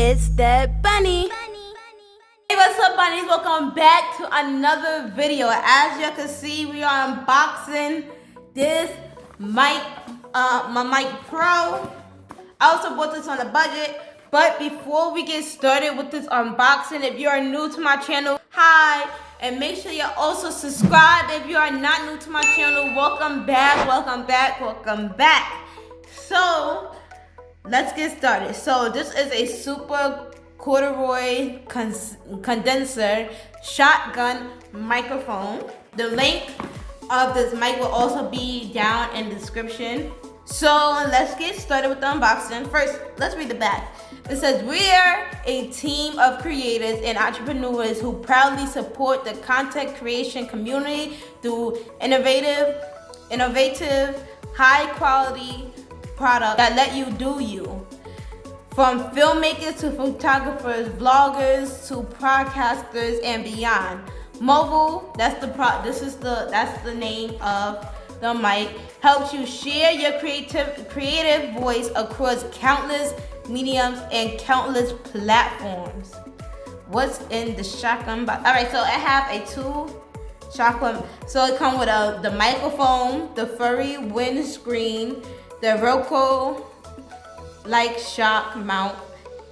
It's Debb Bunni. Hey, what's up, bunnies? Welcome back to another video. As you can see, we are unboxing this mic, my mic Pro. I also bought this on a budget. But before we get started with this unboxing, if you are new to my channel, hi. And make sure you also subscribe if you are not new to my channel. Welcome back, welcome back, welcome back. So, let's get started. So, this is a super corduroy condenser shotgun microphone. The link of this mic will also be down in the description. So let's get started with the unboxing. First, let's read the back. It says, we're a team of creators and entrepreneurs who proudly support the content creation community through innovative, high quality products that let you do you. From filmmakers to photographers, vloggers to podcasters and beyond. Movo, that's the name of the mic, helps you share your creative voice across countless mediums and countless platforms. What's in the shotgun box? All right, so I have a shotgun. So it comes with the microphone, the furry windscreen, the Roku like shock mount,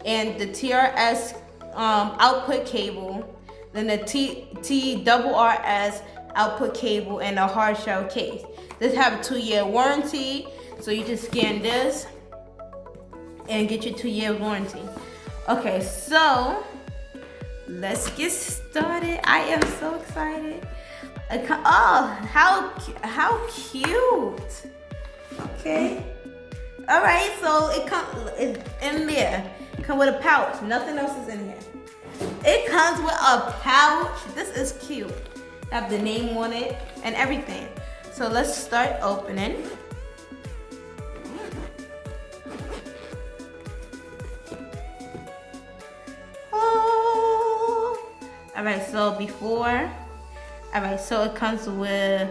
and the TRS output cable, then the TRRS output cable, and a hard shell case. This have a 2-year warranty, so you just scan this and get your 2-year warranty. Okay, so let's get started. I am so excited. Oh, how cute. Okay. All right, so it's in there. It comes with a pouch. Nothing else is in here. It comes with a pouch. This is cute. Have the name on it and everything. So let's start opening. Oh. All right, so so it comes with,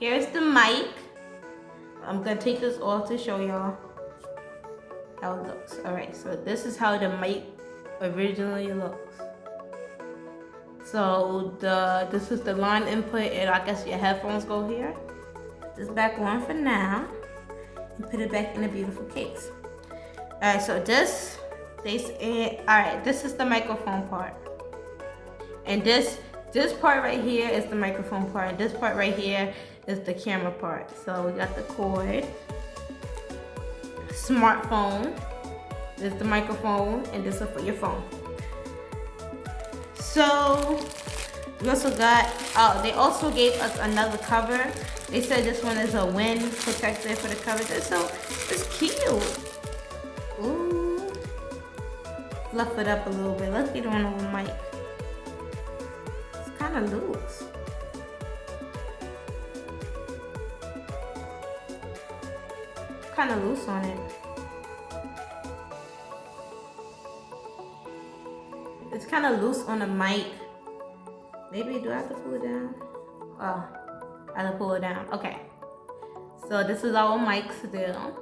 here's the mic. I'm gonna take this off to show y'all how it looks. All right, so this is how the mic originally looks. So this is the line input, and I guess your headphones go here. Put this back on for now, and put it back in a beautiful case. All right, so this is the microphone part, and this part right here is the microphone part, and this part right here is the camera part. So we got the cord, smartphone, this is the microphone, and this is for your phone. So we also got, they also gave us another cover. They said this one is a wind protector for the cover. It's cute. Ooh. Fluff it up a little bit. Let's get it on the mic. It's kind of loose. Kind of loose on it. It's kind of loose on the mic. Maybe do I have to pull it down? Oh, I have to pull it down. Okay. So this is our mic still.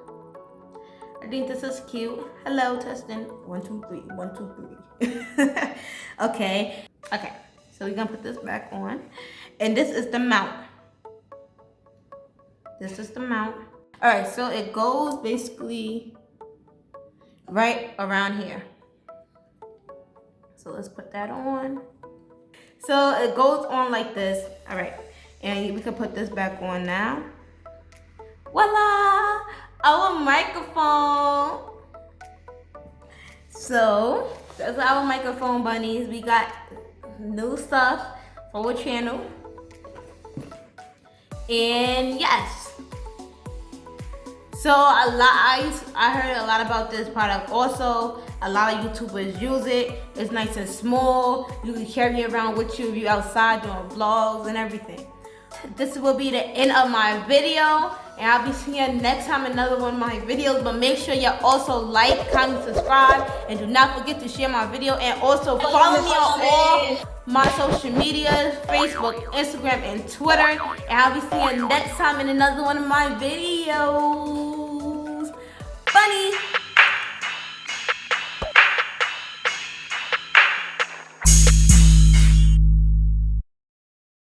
I think this is cute. Hello, testing. 1, 2, 3. 1, 2, 3. Okay. Okay. So we're gonna put this back on, and this is the mount. This is the mount. All right. So it goes basically right around here. So let's put that on. So it goes on like this. All right, and we can put this back on now. Voila, our microphone. So that's our microphone, bunnies. We got new stuff for our channel. And yes. So I heard a lot about this product. Also, a lot of YouTubers use it. It's nice and small. You can carry it around with you if you're outside doing vlogs and everything. This will be the end of my video, and I'll be seeing you next time in another one of my videos. But make sure you also like, comment, subscribe, and do not forget to share my video. And also follow me on all my social media, Facebook, Instagram, and Twitter. And I'll be seeing you next time in another one of my videos.